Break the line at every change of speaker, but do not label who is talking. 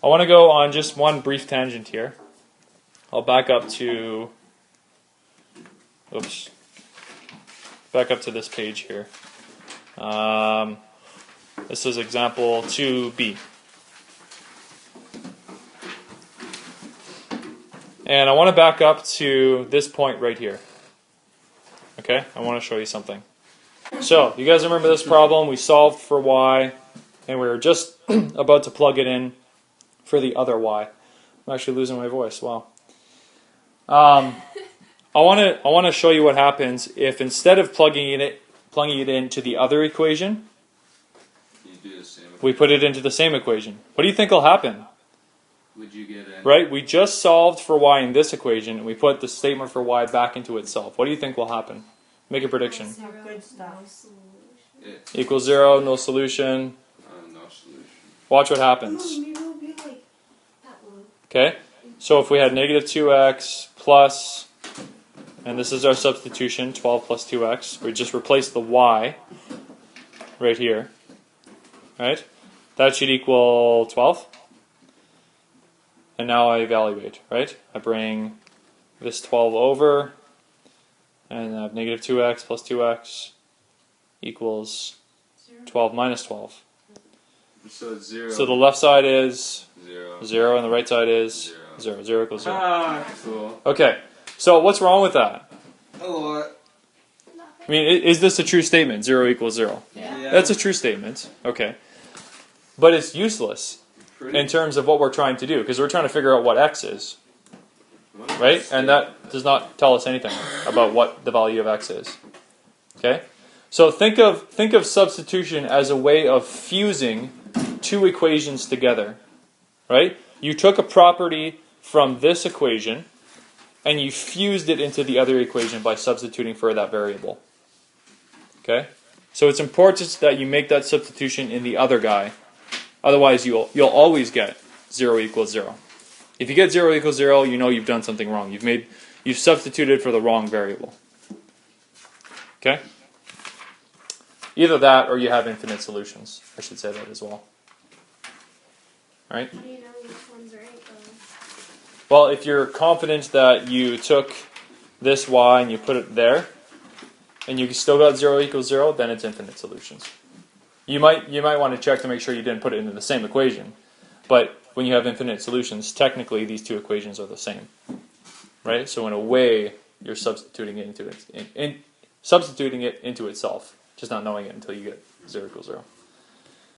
I want to go on just one brief tangent here. I'll back up to, back up to this page here. This is example 2b. And I want to back up to this point right here. Okay, I want to show you something. So, you guys remember this problem? We solved for y, and we were just about to plug it in for the other y. I'm actually losing my voice. Wow. I want to show you what happens if instead of plugging it into the other equation, we put it into the same equation. What do you think will happen?
Would you get in?
Right? We just solved for y in this equation, and we put the statement for y back into itself. What do you think will happen? Make a prediction.
Good stuff.
Equals 0, no solution.
No solution.
Watch what happens. Okay? So if we had negative 2x plus, and this is our substitution, 12 plus 2x, we just replace the y right here. Right? That should equal 12. And now I evaluate, right? I bring this 12 over, and I have negative 2x plus 2x equals 12 minus 12.
So it's 0.
So the left side is
0.
0, and the right side is 0. 0 equals 0.
Ah, cool.
Okay, so what's wrong with that?
A lot.
I mean, is this a true statement? 0 equals 0.
Yeah.
That's a true statement. Okay. But it's useless in terms of what we're trying to do, because we're trying to figure out what x is. Right? And that does not tell us anything about what the value of x is. Okay? So think of substitution as a way of fusing two equations together. Right? You took a property from this equation and you fused it into the other equation by substituting for that variable. Okay? So it's important that you make that substitution in the other guy. Otherwise you'll always get 0 equals 0. If you get 0 equals 0, you know you've done something wrong. You've substituted for the wrong variable. Okay? Either that or you have infinite solutions. I should say that as well. Right?
How do you know which one's right though?
Well, if you're confident that you took this y and you put it there, and you still got 0 equals 0, then it's infinite solutions. You might want to check to make sure you didn't put it into the same equation. But when you have infinite solutions, technically these two equations are the same. Right? So in a way, you're substituting it into itself, just not knowing it until you get 0 equals 0.